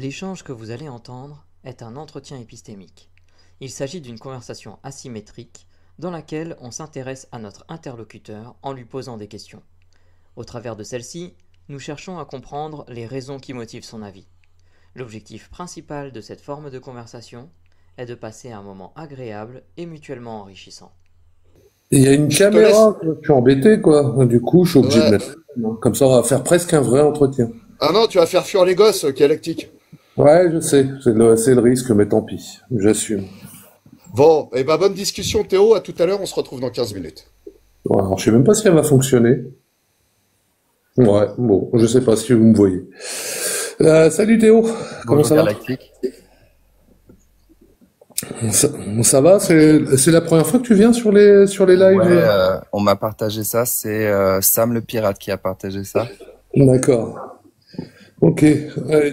L'échange que vous allez entendre est un entretien épistémique. Il s'agit d'une conversation asymétrique dans laquelle on s'intéresse à notre interlocuteur en lui posant des questions. Au travers de celle-ci, nous cherchons à comprendre les raisons qui motivent son avis. L'objectif principal de cette forme de conversation est de passer un moment agréable et mutuellement enrichissant. Il y a une Je te laisse. caméra, quoi. Je suis embêté, quoi. Du coup, je suis obligé de Ouais. mettre. Comme ça, on va faire presque un vrai entretien. Ah non, tu vas faire fuir les gosses, Galactique. Ouais, je sais. C'est le risque, mais tant pis. J'assume. Bon, et ben bonne discussion, Théo. À tout à l'heure, on se retrouve dans 15 minutes. Ouais, alors, je sais même pas si elle va fonctionner. Ouais, bon, je sais pas si vous me voyez. Salut Théo, comment Bonjour ça va? Galactique. Ça, ça va? C'est la première fois que tu viens sur les Ouais, lives? on m'a partagé ça. C'est Sam le pirate qui a partagé ça. D'accord. Ok.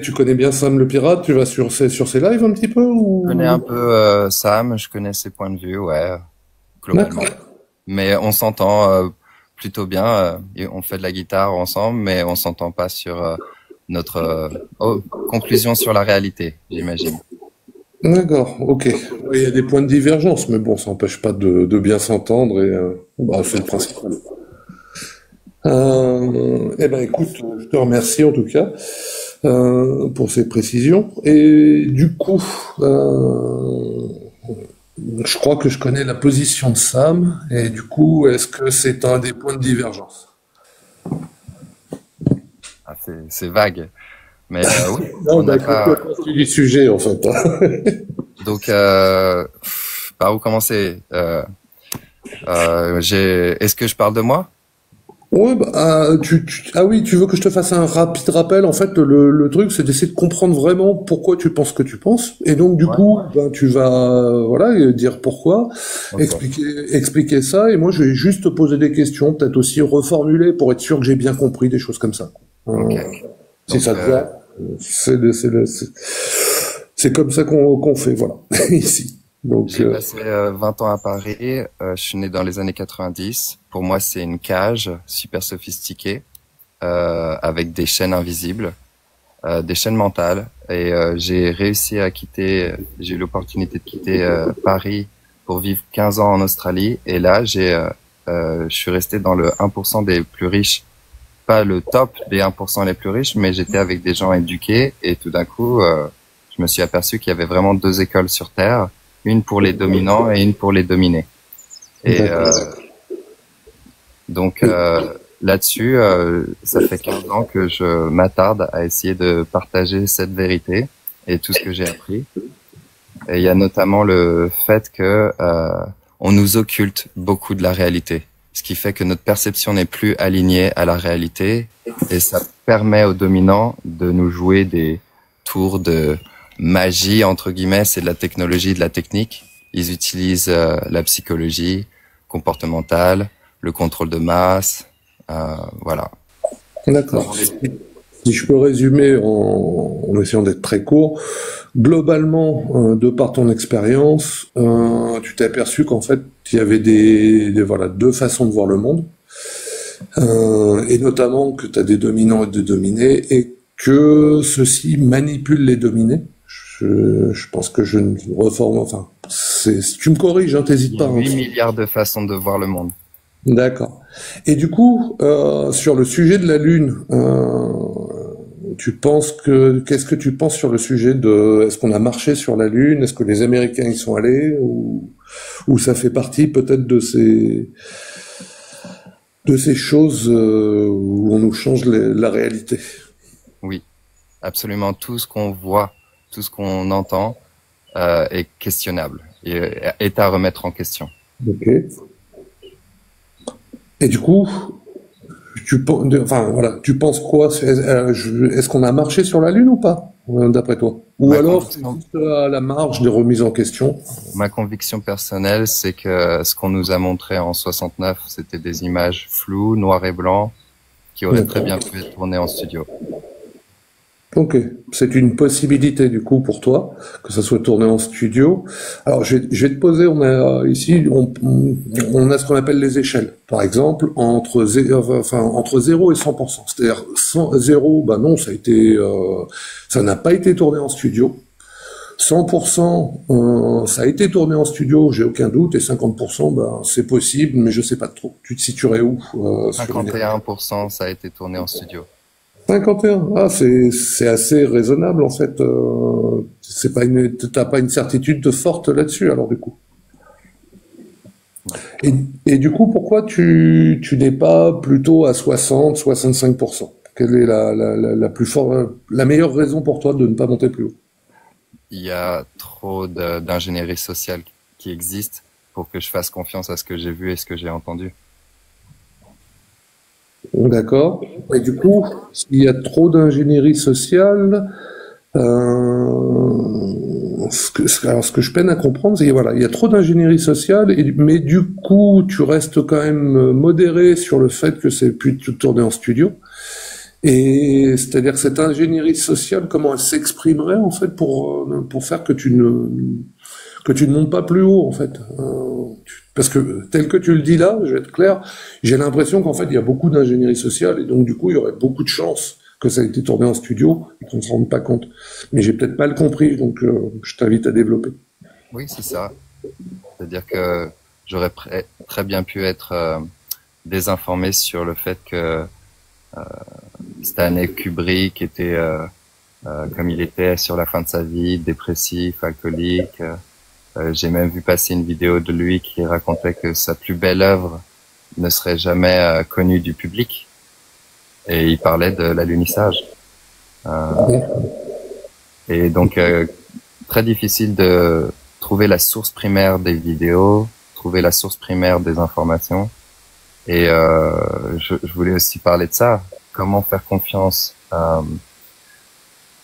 Tu connais bien Sam le pirate? Tu vas sur ses lives un petit peu Je connais un ou? peu Sam, je connais ses points de vue, ouais, globalement. D'accord. Mais on s'entend plutôt bien. Et on fait de la guitare ensemble, mais on s'entend pas sur notre conclusion sur la réalité, j'imagine. D'accord, ok. Ouais, il y a des points de divergence, mais bon, ça n'empêche pas de bien s'entendre et bah, c'est le principal. Eh ben écoute, je te remercie en tout cas pour ces précisions. Et du coup, je crois que je connais la position de Sam, et du coup, est-ce que c'est un des points de divergence? Ah, c'est vague, mais oui, Non, on bah n'a écoute, pas. c'est du sujet en fait, hein. Donc, par où commencer? Est-ce que je parle de moi? Ouais, bah, ah oui, tu veux que je te fasse un rapide rappel? En fait, le truc, c'est d'essayer de comprendre vraiment pourquoi tu penses ce que tu penses. Et donc, du Ouais. coup, ben, tu vas, voilà, dire pourquoi, Ok. expliquer ça. Et moi, je vais juste te poser des questions, peut-être aussi reformuler pour être sûr que j'ai bien compris des choses comme ça. Ok. Euh, si Donc, ça te va, c'est comme ça qu'on fait, voilà, ici. Donc, j'ai passé 20 ans à Paris. Je suis né dans les années 90. Pour moi, c'est une cage super sophistiquée avec des chaînes invisibles, des chaînes mentales. Et j'ai réussi à quitter. J'ai eu l'opportunité de quitter Paris pour vivre 15 ans en Australie. Et là, je suis resté dans le 1% des plus riches. Pas le top des 1% les plus riches, mais j'étais avec des gens éduqués. Et tout d'un coup, je me suis aperçu qu'il y avait vraiment deux écoles sur Terre, une pour les dominants et une pour les dominés. Et d'accord. donc là-dessus, ça fait 15 ans que je m'attarde à essayer de partager cette vérité et tout ce que j'ai appris. Et il y a notamment le fait que on nous occulte beaucoup de la réalité, ce qui fait que notre perception n'est plus alignée à la réalité, et ça permet aux dominants de nous jouer des tours de magie, entre guillemets. C'est de la technologie, de la technique. Ils utilisent la psychologie comportementale, le contrôle de masse, voilà. D'accord. Si je peux résumer en essayant d'être très court, globalement, de par ton expérience, tu t'es aperçu qu'en fait, il y avait voilà, deux façons de voir le monde, et notamment que tu as des dominants et des dominés, et que ceux-ci manipulent les dominés. Je pense que je ne reforme, enfin, si tu me corriges, hein, t'hésites Il y pas, a hein. 8 milliards de façons de voir le monde. D'accord. Et du coup, sur le sujet de la Lune, qu'est-ce que tu penses sur le sujet de, est-ce qu'on a marché sur la Lune? Est-ce que les Américains y sont allés? Ou ça fait partie peut-être de ces choses où on nous change la réalité? Oui, absolument tout ce qu'on voit, tout ce qu'on entend est questionnable et est à remettre en question. Ok. Et du coup, enfin voilà, tu penses quoi? Est-ce qu'on a marché sur la Lune ou pas, d'après toi? Ou Ma alors c'est conviction, juste à la marge des remises en question? ma conviction personnelle, c'est que ce qu'on nous a montré en 69, c'était des images floues, noir et blanc, qui auraient très D'accord. bien pu être tournées en studio. Ok, c'est une possibilité du coup pour toi que ça soit tourné en studio. Alors je vais te poser, on a ici, on a ce qu'on appelle les échelles. Par exemple, entre 0 et 100%. C'est-à-dire 0, bah non, ça n'a pas été tourné en studio. 100%, ça a été tourné en studio, j'ai aucun doute, et 50%, bah, c'est possible, mais je sais pas trop. Tu te situerais où 51%, ça a été tourné en studio. 51. Ah, c'est assez raisonnable en fait. T'as pas une certitude forte là-dessus alors du coup. Et du coup, pourquoi tu n'es pas plutôt à 60, 65%? Quelle est la plus forte, la meilleure raison pour toi de ne pas monter plus haut? Il y a trop d'ingénierie sociale qui existe pour que je fasse confiance à ce que j'ai vu et ce que j'ai entendu. D'accord. Et du coup, s'il y a trop d'ingénierie sociale, alors ce que je peine à comprendre, c'est que voilà, il y a trop d'ingénierie sociale, mais du coup, tu restes quand même modéré sur le fait que c'est plus tout tourné en studio. Et c'est-à-dire que cette ingénierie sociale, comment elle s'exprimerait en fait pour faire que tu ne montes pas plus haut en fait. Parce que tel que tu le dis là, je vais être clair, j'ai l'impression qu'en fait il y a beaucoup d'ingénierie sociale et donc du coup il y aurait beaucoup de chances que ça ait été tourné en studio et qu'on ne se rende pas compte. Mais j'ai peut-être mal compris, donc je t'invite à développer. Oui, c'est ça. C'est-à-dire que j'aurais très bien pu être désinformé sur le fait que Stanley Kubrick était comme il était sur la fin de sa vie, dépressif, alcoolique. J'ai même vu passer une vidéo de lui qui racontait que sa plus belle œuvre ne serait jamais connue du public. Et il parlait de l'alunissage. Et donc, très difficile de trouver la source primaire des vidéos, trouver la source primaire des informations. Et je voulais aussi parler de ça. Comment faire confiance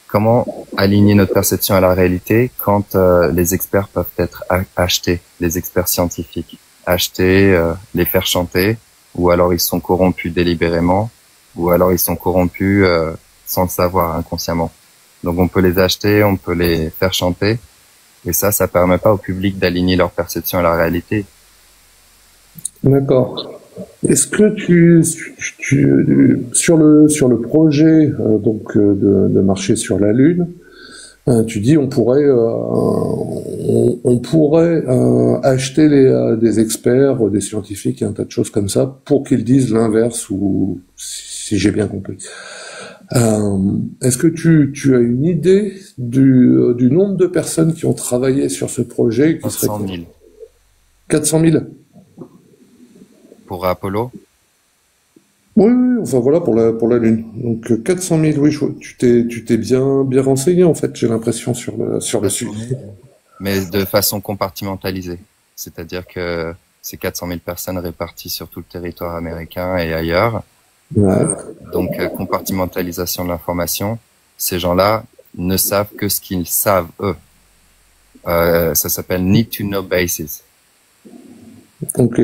Comment aligner notre perception à la réalité quand les experts peuvent être achetés, les experts scientifiques, achetés, les faire chanter, ou alors ils sont corrompus délibérément, ou alors ils sont corrompus sans le savoir inconsciemment. Donc on peut les acheter, on peut les faire chanter, et ça permet pas au public d'aligner leur perception à la réalité. D'accord. Est-ce que sur le projet de marcher sur la Lune, tu dis on pourrait acheter des experts, des scientifiques et un tas de choses comme ça pour qu'ils disent l'inverse ou si j'ai bien compris. Est-ce que tu as une idée du nombre de personnes qui ont travaillé sur ce projet qui 400 000. 400 000 pour Apollo? Oui, enfin voilà pour la Lune. Donc 400 000, oui, tu t'es bien renseigné en fait, j'ai l'impression sur le sujet. Mais de façon compartimentalisée. C'est-à-dire que c'est 400 000 personnes réparties sur tout le territoire américain et ailleurs. Ouais. Donc compartimentalisation de l'information. Ces gens-là ne savent que ce qu'ils savent eux. Ça s'appelle need to know basis. Ok.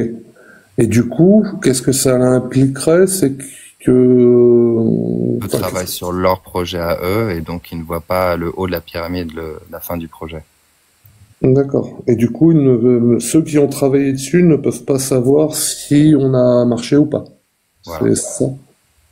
Et du coup, qu'est-ce que ça impliquerait? C'est que Eux travaillent sur leur projet à eux et donc ils ne voient pas le haut de la pyramide, la fin du projet. D'accord. Et du coup, ceux qui ont travaillé dessus ne peuvent pas savoir si on a marché ou pas. Voilà. C'est ça.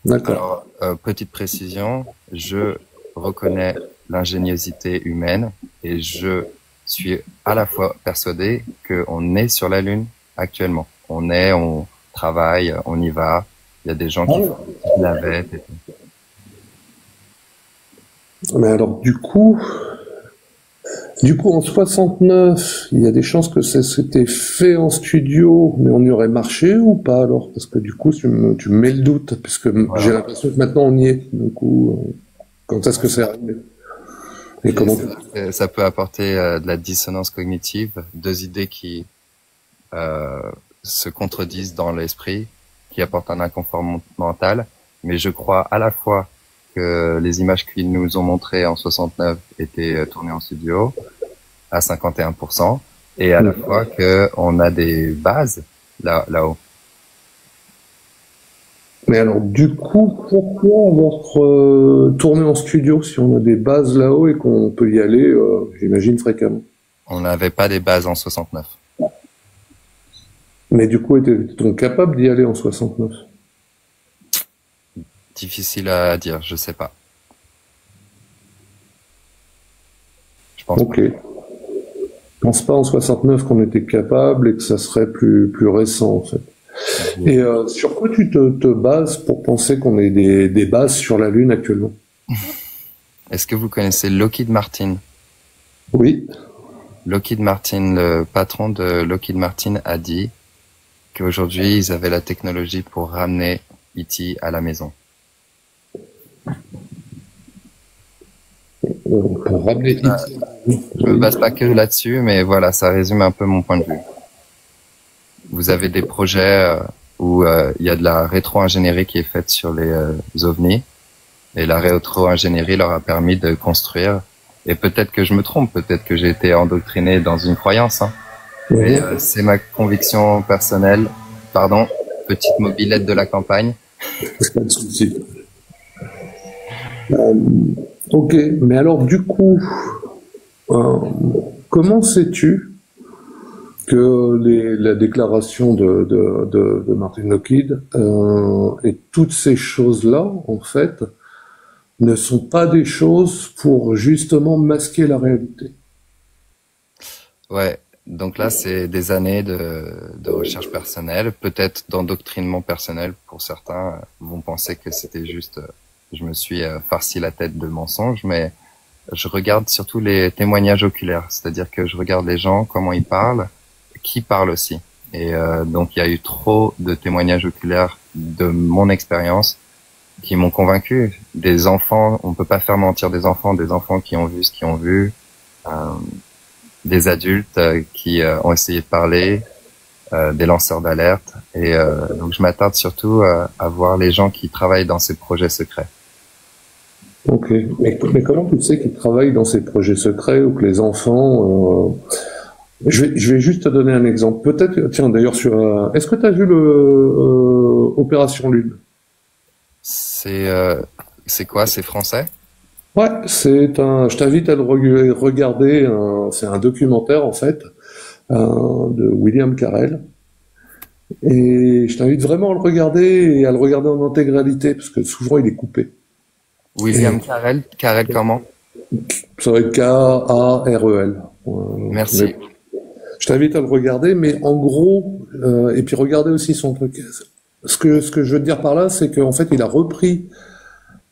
D'accord. Alors, petite précision, je reconnais l'ingéniosité humaine et je suis à la fois persuadé qu'on est sur la Lune actuellement. On travaille, on y va. Il y a des gens qui font des navettes et tout. Mais alors, du coup, en 69, il y a des chances que ça s'était fait en studio, mais on y aurait marché ou pas alors? Parce que du coup, tu me mets le doute, puisque Voilà. j'ai l'impression que maintenant on y est. Du coup, quand est-ce que c'est arrivé? Et comment? Ça peut apporter de la dissonance cognitive, deux idées qui se contredisent dans l'esprit, qui apportent un inconfort mental. Mais je crois à la fois que les images qu'ils nous ont montrées en 69 étaient tournées en studio à 51%, et à la fois que on a des bases là-haut. Mais alors, du coup, pourquoi avoir tourné en studio si on a des bases là-haut et qu'on peut y aller, j'imagine, fréquemment? On n'avait pas des bases en 69. Mais du coup, était-on capable d'y aller en 69? Difficile à dire, je sais pas. Je pense Ok. Je pense pas en 69 qu'on était capable et que ça serait plus récent, en fait. pas. Et sur quoi tu te bases pour penser qu'on ait des bases sur la Lune actuellement? Est-ce que vous connaissez Lockheed Martin? Oui. Lockheed Martin, le patron de Lockheed Martin a dit qu'aujourd'hui, ils avaient la technologie pour ramener E.T. à la maison. Pour ramener Je me base pas que là-dessus, mais voilà, ça résume un peu mon point de vue. Vous avez des projets où il y a de la rétro-ingénierie qui est faite sur les ovnis, et la rétro-ingénierie leur a permis de construire. Et peut-être que je me trompe, peut-être que j'ai été endoctriné dans une croyance, hein. Mais c'est ma conviction personnelle. Pardon, petite mobilette de la campagne. Pas de souci. Ok, mais alors du coup, comment sais-tu que la déclaration de Martin Lockheed et toutes ces choses-là, en fait, ne sont pas des choses pour justement masquer la réalité? Ouais, donc là, c'est des années de recherche personnelle, peut-être d'endoctrinement personnel pour certains vont penser que c'était juste, je me suis farci la tête de mensonges, mais je regarde surtout les témoignages oculaires, c'est-à-dire que je regarde les gens, comment ils parlent, qui parle aussi. Et donc il y a eu trop de témoignages oculaires de mon expérience qui m'ont convaincu. Des enfants, on peut pas faire mentir des enfants qui ont vu ce qu'ils ont vu, des adultes qui ont essayé de parler, des lanceurs d'alerte. Et donc je m'attarde surtout à voir les gens qui travaillent dans ces projets secrets. Ok, mais comment tu sais qu'ils travaillent dans ces projets secrets ou que les enfants... Je vais juste te donner un exemple. Peut-être, tiens, d'ailleurs, est-ce que tu as vu Opération Lune? C'est quoi? C'est français? Ouais, je t'invite à le regarder. C'est un documentaire, en fait, de William Carell. Et je t'invite vraiment à le regarder et à le regarder en intégralité, parce que souvent, il est coupé. William Carell? Carell comment? Ça va être Karel. Merci. Je t'invite à le regarder, mais en gros, et puis regardez aussi son truc. Ce que je veux te dire par là, c'est qu'en fait, il a repris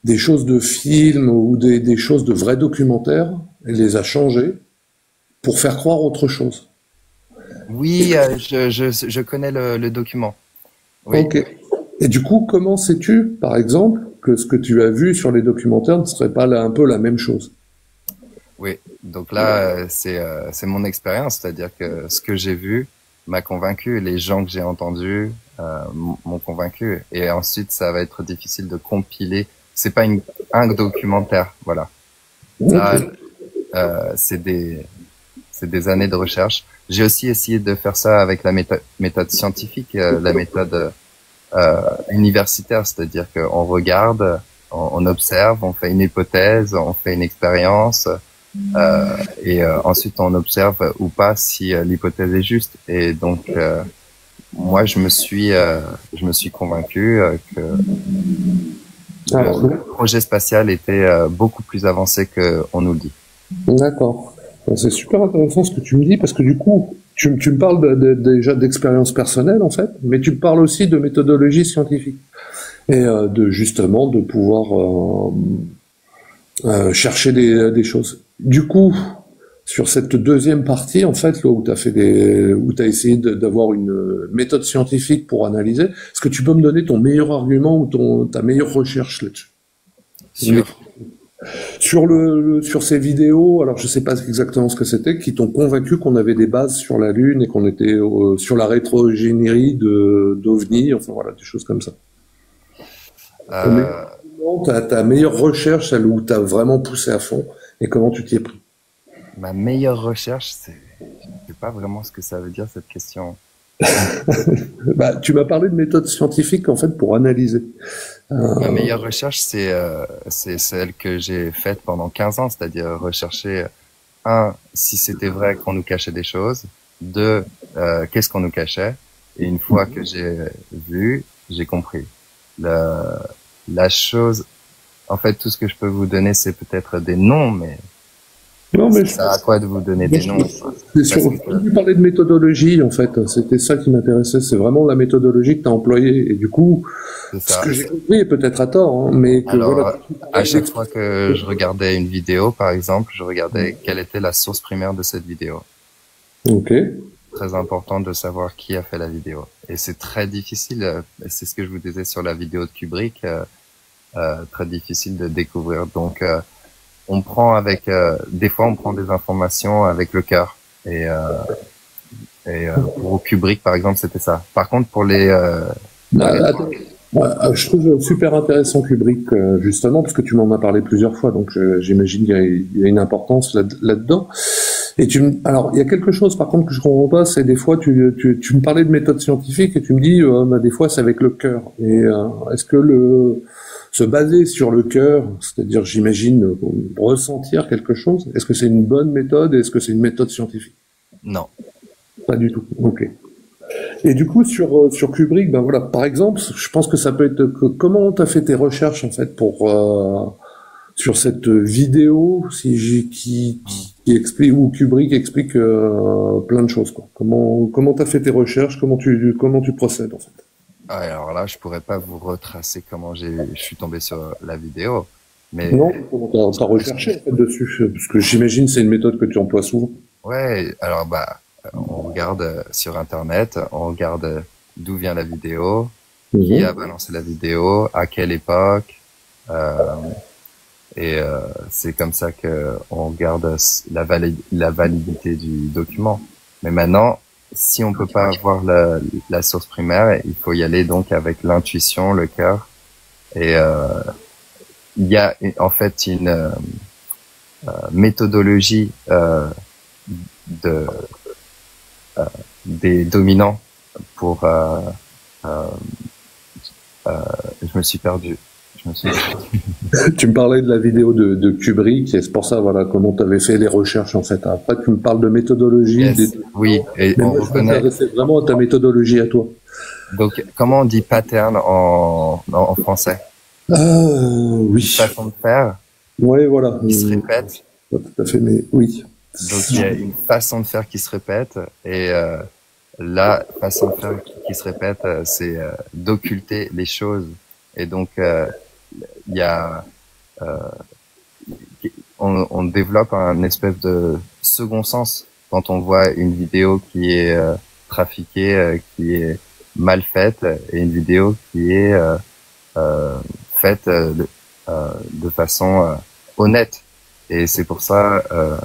des choses de films ou des choses de vrais documentaires, et les a changées pour faire croire autre chose. Oui, je connais le document. Oui. Ok. Et du coup, comment sais-tu, par exemple, que ce que tu as vu sur les documentaires ne serait pas un peu la même chose? Oui, donc là, c'est mon expérience, c'est-à-dire que ce que j'ai vu m'a convaincu, les gens que j'ai entendus m'ont convaincu, et ensuite ça va être difficile de compiler. C'est pas un documentaire, voilà. Ça, c'est des années de recherche. J'ai aussi essayé de faire ça avec la méthode scientifique, la méthode universitaire, c'est-à-dire qu'on regarde, on observe, on fait une hypothèse, on fait une expérience. Et ensuite on observe ou pas si l'hypothèse est juste. Et donc moi je me suis convaincu que le projet spatial était beaucoup plus avancé que on nous le dit. D'accord. C'est super intéressant ce que tu me dis, parce que du coup tu me parles déjà d'expérience personnelle en fait, mais tu me parles aussi de méthodologie scientifique et justement de pouvoir chercher des choses. Du coup, sur cette deuxième partie, en fait, là où t'as essayé d'avoir une méthode scientifique pour analyser, est-ce que tu peux me donner ton meilleur argument ou ta meilleure recherche là-dessus? Sur ces vidéos, alors je sais pas exactement ce que c'était, qui t'ont convaincu qu'on avait des bases sur la Lune et qu'on était sur la rétro-ingénierie d'OVNI, enfin voilà, des choses comme ça. Ta meilleure recherche, celle où tu as vraiment poussé à fond, et comment tu t'y es pris? Ma meilleure recherche, je sais pas vraiment ce que ça veut dire cette question. Bah, tu m'as parlé de méthode scientifique en fait pour analyser. Ma meilleure recherche, c'est celle que j'ai faite pendant 15 ans, c'est-à-dire rechercher, un, si c'était vrai qu'on nous cachait des choses, deux, qu'est-ce qu'on nous cachait, et une fois que j'ai vu, j'ai compris. La chose, en fait, tout ce que je peux vous donner, c'est peut-être des noms, mais Non, mais ça à quoi de vous donner des noms, quoi. c'est sûr. Parce que, Tu parlais de méthodologie en fait. C'était ça qui m'intéressait. C'est vraiment la méthodologie que tu as employée. Et du coup, c'est ce ça. que j'ai compris, et peut-être à tort, hein, mais que Alors, voilà. à chaque fois que je regardais une vidéo, par exemple, je regardais quelle était la source primaire de cette vidéo. Ok. Très important de savoir qui a fait la vidéo. Et c'est très difficile, c'est ce que je vous disais sur la vidéo de Kubrick, très difficile de découvrir. Donc, on prend avec, des fois, on prend des informations avec le cœur. Et pour Kubrick, par exemple, c'était ça. Par contre, pour Bah, les attends. Ouais, je trouve super intéressant Kubrick, justement, parce que tu m'en as parlé plusieurs fois, donc j'imagine qu'il y a une importance là-dedans. Et alors, il y a quelque chose, par contre, que je comprends pas, c'est des fois, tu me parlais de méthode scientifique et tu me dis, bah, des fois, c'est avec le cœur. Et est-ce que se baser sur le cœur, c'est-à-dire, j'imagine, ressentir quelque chose, est-ce que c'est une bonne méthode et est-ce que c'est une méthode scientifique? non. Pas du tout. Ok. Et du coup, sur Kubrick, ben voilà, par exemple, je pense que ça peut être comment tu as fait tes recherches en fait pour sur cette vidéo qui explique où Kubrick explique plein de choses quoi. Comment tu as fait tes recherches, comment tu procèdes en fait. Alors là, je pourrais pas vous retracer comment je suis tombé sur la vidéo, mais Non, comment t'as recherché en fait dessus parce que j'imagine c'est une méthode que tu emploies souvent. ouais, alors bah, on regarde sur Internet, on regarde d'où vient la vidéo, qui a Mhm. balancé la vidéo, à quelle époque, euh, et c'est comme ça que on regarde la validité du document. Mais maintenant, si on peut pas avoir la source primaire, il faut y aller donc avec l'intuition, le cœur, et il y a en fait une méthodologie de des dominants pour euh, euh, je me suis perdu. Je me suis Tu me parlais de la vidéo de Kubrick et c'est pour ça voilà comment tu avais fait les recherches en fait. Après tu me parles de méthodologie, yes, oui, et mais on moi je reconnaît. m'intéressais vraiment à ta méthodologie à toi. Donc, comment on dit pattern en français? Une Oui, façon de faire ouais voilà. qui se répète. Pas tout à fait, mais oui. Donc, il y a une façon de faire qui se répète et la façon de faire qui se répète, c'est d'occulter les choses. Et donc, il y a, euh, on développe un espèce de second sens quand on voit une vidéo qui est trafiquée, qui est mal faite, et une vidéo qui est faite de façon honnête. Et c'est pour ça euh,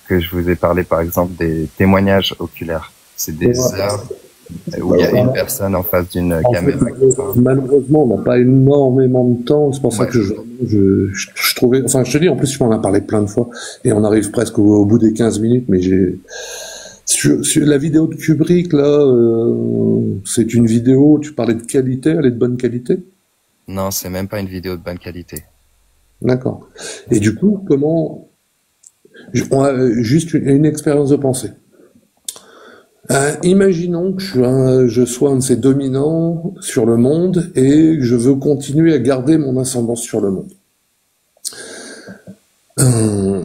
que je vous ai parlé, par exemple, des témoignages oculaires. C'est des heures où il y a une personne en face d'une En fait, caméra qui parle. malheureusement, on n'a pas énormément de temps. C'est pour ça Ouais. que je trouvais. Enfin, je te dis, en plus, tu m'en as parlé plein de fois et on arrive presque au bout des 15 minutes. Mais sur la vidéo de Kubrick, là, c'est une vidéo. Tu parlais de qualité, elle est de bonne qualité. Non, c'est même pas une vidéo de bonne qualité. D'accord. Et du coup, on a juste une expérience de pensée. Imaginons que je sois un de ces dominants sur le monde et que je veux continuer à garder mon ascendance sur le monde.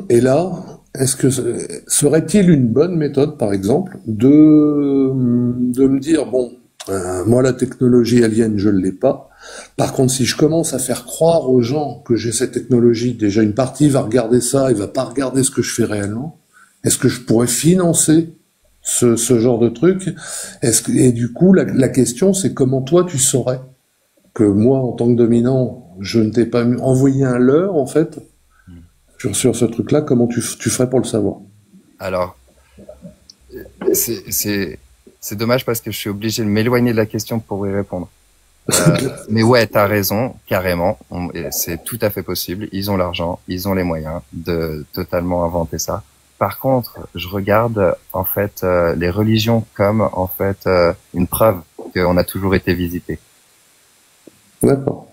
Et là, est-ce que serait-il une bonne méthode, par exemple, de me dire, bon, moi la technologie alien, je ne l'ai pas. Par contre, si je commence à faire croire aux gens que j'ai cette technologie, déjà une partie va regarder ça et va pas regarder ce que je fais réellement. Est-ce que je pourrais financer ce genre de truc? Et du coup, la question, c'est comment toi tu saurais que moi, en tant que dominant, je ne t'ai pas envoyé un leurre, en fait, sur ce truc-là, comment tu ferais pour le savoir? Alors, c'est dommage parce que je suis obligé de m'éloigner de la question pour y répondre. Mais ouais, t'as raison, carrément. C'est tout à fait possible. Ils ont l'argent, ils ont les moyens de totalement inventer ça. Par contre, je regarde en fait les religions comme en fait une preuve qu'on a toujours été visité. D'accord.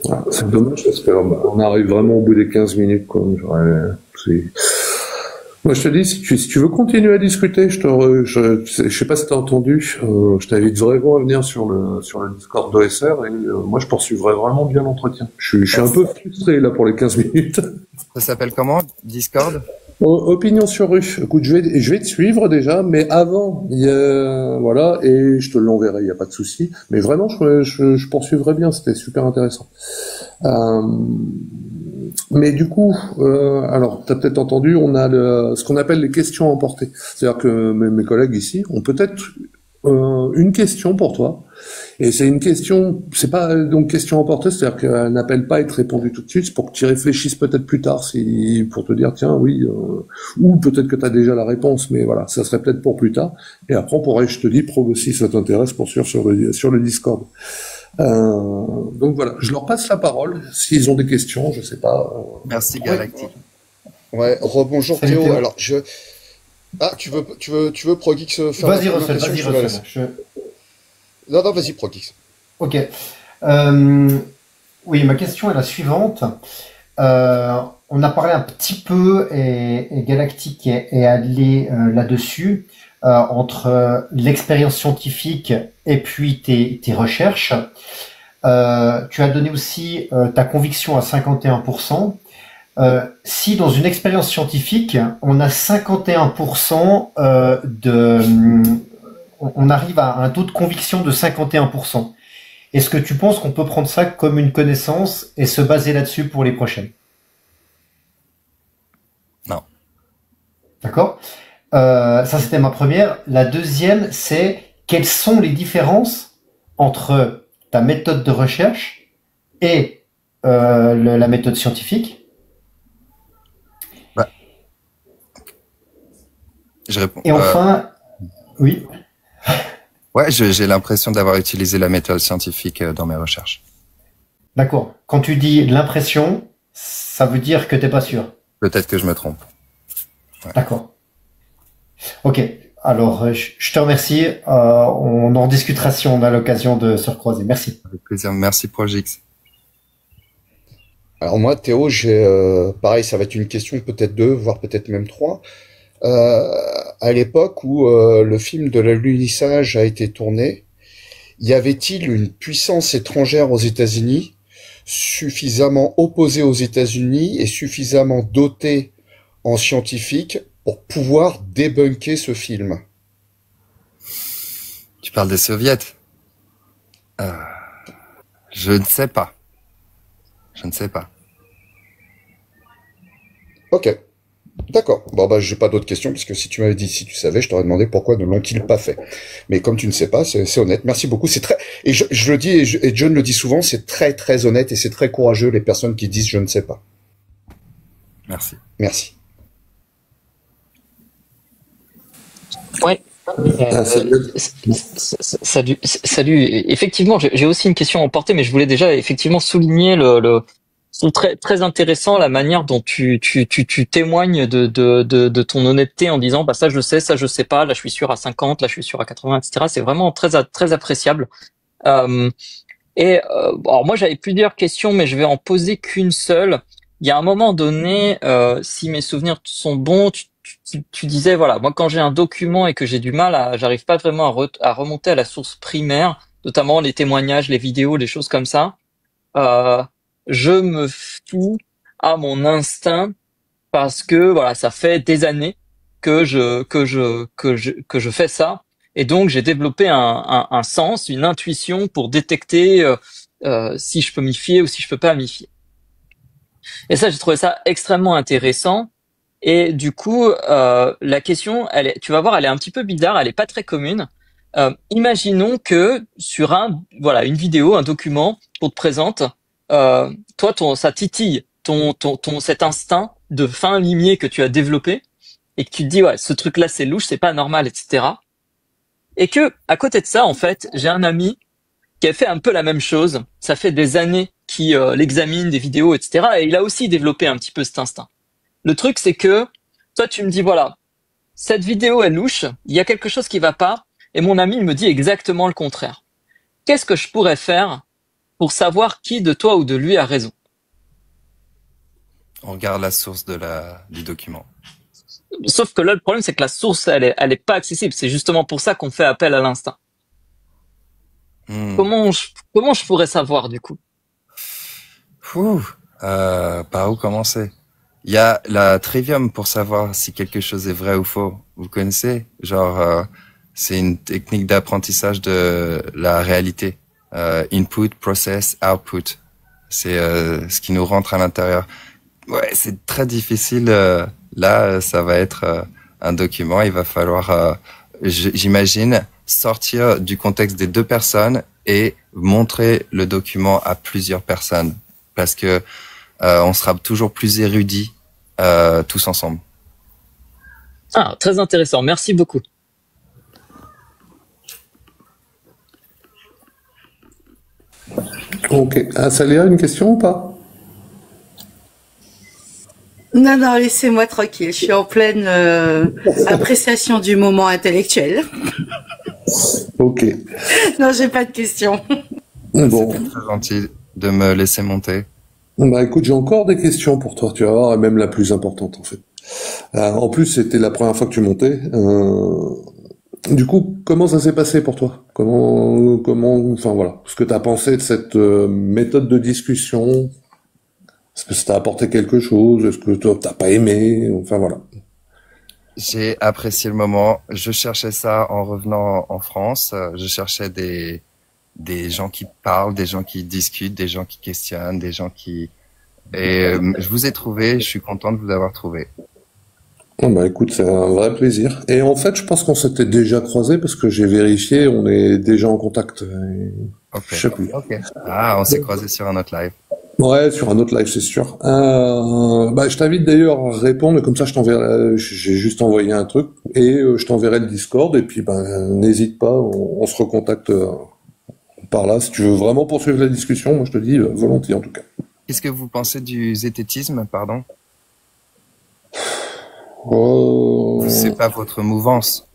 Ah, c'est dommage parce qu'on arrive vraiment au bout des 15 minutes, quoi. Moi, je te dis, si tu veux continuer à discuter, je sais pas si t'as entendu, je t'invite vraiment à venir sur le Discord d'OSR et moi, je poursuivrai vraiment bien l'entretien. Je suis un peu frustré, là, pour les 15 minutes. Ça s'appelle comment? Discord? Opinion sur rue. Écoute, je vais te suivre déjà, mais avant, voilà, et je te l'enverrai, il n'y a pas de souci. Mais vraiment, je poursuivrai bien, c'était super intéressant. Mais du coup, alors, tu as peut-être entendu, on a ce qu'on appelle les questions à emporter. C'est-à-dire que mes collègues ici ont peut-être une question pour toi. Et c'est une question, c'est pas donc question emportée, c'est-à-dire qu'elle n'appelle pas à être répondue tout de suite, c'est pour que tu y réfléchisses peut-être plus tard, pour te dire tiens oui, ou peut-être que tu as déjà la réponse, mais voilà, ça serait peut-être pour plus tard. Et après on pourrait, je te dis, si ça t'intéresse, poursuivre sur le Discord. Donc voilà, je leur passe la parole s'ils ont des questions, je sais pas. Merci Galactique. Ouais, rebonjour Salut, Théo. Théo. Alors tu veux ProGeeks faire Vas-y, la Russell, présentation, vas-y, je te la laisse. Russell. Non, vas-y ProGeeks. Ok. Oui, ma question est la suivante. On a parlé un petit peu, et Galactique est allé là-dessus, entre l'expérience scientifique et puis tes recherches. Tu as donné aussi ta conviction à 51%. Si dans une expérience scientifique, on a 51% on arrive à un taux de conviction de 51%. Est-ce que tu penses qu'on peut prendre ça comme une connaissance et se baser là-dessus pour les prochaines? Non. D'accord. Ça, c'était ma première. La deuxième, c'est quelles sont les différences entre ta méthode de recherche et la méthode scientifique? Je réponds. Et enfin, oui. Ouais, j'ai l'impression d'avoir utilisé la méthode scientifique dans mes recherches. D'accord. Quand tu dis l'impression, ça veut dire que t'es pas sûr. Peut-être que je me trompe. Ouais. D'accord. Ok. Alors, je te remercie. On en discutera si on a l'occasion de se recroiser. Merci. Avec plaisir. Merci ProGeeks. Alors moi, Théo, pareil, ça va être une question, peut-être 2, voire peut-être même 3. À l'époque où le film de l'alunissage a été tourné, y avait-il une puissance étrangère aux États-Unis, suffisamment opposée aux États-Unis et suffisamment dotée en scientifiques pour pouvoir débunker ce film? Tu parles des soviets? Je ne sais pas. Je ne sais pas. Ok. D'accord. Bon, j'ai pas d'autres questions, parce que si tu m'avais dit, si tu savais, je t'aurais demandé pourquoi ne l'ont-ils pas fait. Mais comme tu ne sais pas, c'est honnête. Merci beaucoup. C'est très, et je le dis, et John le dit souvent, c'est très, très honnête et c'est très courageux, les personnes qui disent je ne sais pas. Merci. Merci. Ouais. Salut. Effectivement, j'ai aussi une question à emporter, mais je voulais déjà effectivement souligner c'est très très intéressant la manière dont tu témoignes de ton honnêteté en disant bah ça je sais pas, là je suis sûr à 50, là je suis sûr à 80, etc. C'est vraiment très très appréciable. Alors moi j'avais plusieurs questions, mais je vais en poser qu'une seule. Il y a un moment donné, si mes souvenirs sont bons, tu disais voilà, moi quand j'ai un document et que j'ai du mal j'arrive pas vraiment à remonter à la source primaire, notamment les témoignages, les vidéos, les choses comme ça. Je me fie à mon instinct parce que voilà, ça fait des années que je fais ça, et donc j'ai développé un sens, une intuition pour détecter si je peux m'y fier ou si je peux pas m'y fier. Et ça, j'ai trouvé ça extrêmement intéressant. Et du coup, la question, tu vas voir, elle est un petit peu bizarre, elle est pas très commune. Imaginons que sur une vidéo, un document qu'on te présente, toi, ça titille cet instinct de fin limier que tu as développé, et que tu te dis ouais, ce truc-là c'est louche, c'est pas normal, etc. Et que à côté de ça, en fait, j'ai un ami qui a fait un peu la même chose. Ça fait des années qu'il l'examine des vidéos, etc. Et il a aussi développé un petit peu cet instinct. Le truc, c'est que Toi, tu me dis, voilà, cette vidéo est louche, il y a quelque chose qui va pas, et mon ami il me dit exactement le contraire. Qu'est-ce que je pourrais faire pour savoir qui de toi ou de lui a raison? On regarde la source du document. Sauf que là, le problème, c'est que la source, elle est pas accessible. C'est justement pour ça qu'on fait appel à l'instinct. Hmm. Comment je pourrais savoir, du coup? Par où commencer? Il y a la Trivium pour savoir si quelque chose est vrai ou faux. Vous connaissez? Genre, c'est une technique d'apprentissage de la réalité. Input, process, output. C'est ce qui nous rentre à l'intérieur. Ouais, c'est très difficile. Là, ça va être un document. Il va falloir, j'imagine, sortir du contexte des deux personnes et montrer le document à plusieurs personnes, parce que on sera toujours plus érudits tous ensemble. Ah, très intéressant. Merci beaucoup. Ok. Ah, Saléa, une question ou pas? Non, non, laissez-moi tranquille. Je suis en pleine appréciation du moment intellectuel. Ok. Non, j'ai pas de questions. Bon. C'est très gentil de me laisser monter. Bah écoute, j'ai encore des questions pour toi, tu vas voir, et même la plus importante en fait. En plus, c'était la première fois que tu montais. Du coup, comment ça s'est passé pour toi? Enfin voilà, ce que tu as pensé de cette méthode de discussion? Est-ce que ça t'a apporté quelque chose? Est-ce que toi, t'as pas aimé? Enfin voilà. J'ai apprécié le moment. Je cherchais ça en revenant en France. Je cherchais des gens qui parlent, des gens qui discutent, des gens qui questionnent, des gens qui... Et je vous ai trouvé, je suis content de vous avoir trouvé. Oh bah écoute, c'est un vrai plaisir. Et en fait, je pense qu'on s'était déjà croisés parce que j'ai vérifié, on est déjà en contact. Ok. Je sais plus. Ok. Ah, on s'est croisés sur un autre live. Ouais, sur un autre live, c'est sûr. Bah, je t'invite d'ailleurs à répondre, comme ça je t'enverrai, j'ai juste envoyé un truc, et je t'enverrai le Discord, et puis ben n'hésite pas, on se recontacte par là, si tu veux vraiment poursuivre la discussion, moi je te dis volontiers en tout cas. Qu'est-ce que vous pensez du zététisme, pardon? C'est pas votre mouvance.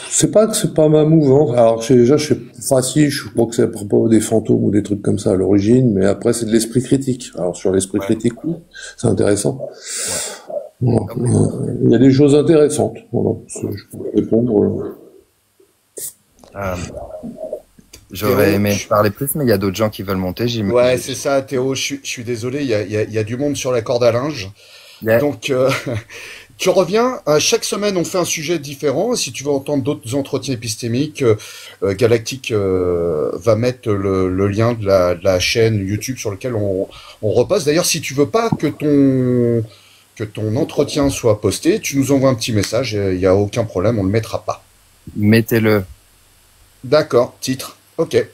C'est pas que c'est pas ma mouvance. Alors déjà, je crois que c'est à propos des fantômes ou des trucs comme ça à l'origine, mais après c'est de l'esprit critique. Alors sur l'esprit critique, oui, c'est intéressant. Ouais. Voilà. Il y a des choses intéressantes. Voilà. Je peux répondre. J'aurais aimé parler plus, mais il y a d'autres gens qui veulent monter. Ouais, c'est ça, Théo. Je suis désolé, il y a du monde sur la corde à linge. Yeah. Donc, tu reviens. Chaque semaine, on fait un sujet différent. Si tu veux entendre d'autres entretiens épistémiques, Galactique va mettre le lien de la chaîne YouTube sur lequel on repasse. D'ailleurs, si tu veux pas que ton entretien soit posté, tu nous envoies un petit message. Il n'y a aucun problème, on le mettra pas. Mettez-le. D'accord, titre. Ok.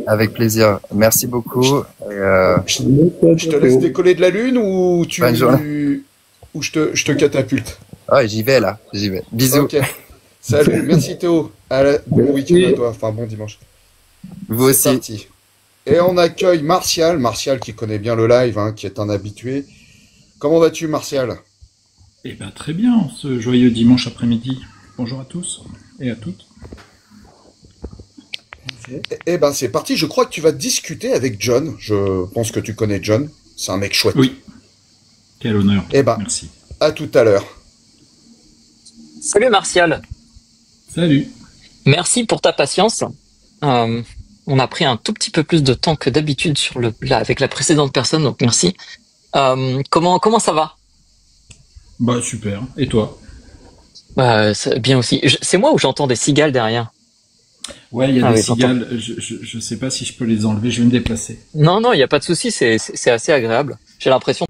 Avec plaisir. Merci beaucoup. Je te laisse décoller de la Lune ou je te catapulte? Ah, j'y vais là. J'y vais. Bisous. Ok. Salut. Merci Théo. Bon week-end à toi. Enfin, bon dimanche. Vous aussi. C'est parti. Et on accueille Martial. Martial qui connaît bien le live, hein, qui est un habitué. Comment vas-tu, Martial? Eh ben très bien, ce joyeux dimanche après-midi. Bonjour à tous et à toutes. Eh ben c'est parti, je crois que tu vas discuter avec John. Je pense que tu connais John. C'est un mec chouette. Oui. Quel honneur. Eh ben, merci. À tout à l'heure. Salut Martial. Salut. Merci pour ta patience. On a pris un tout petit peu plus de temps que d'habitude avec la précédente personne, donc merci. Comment ça va? Bah super. Et toi? Bien aussi. C'est moi ou j'entends des cigales derrière? Ouais, il y a des cigales. Je sais pas si je peux les enlever. Je vais me déplacer. Non, il n'y a pas de souci. C'est assez agréable. J'ai l'impression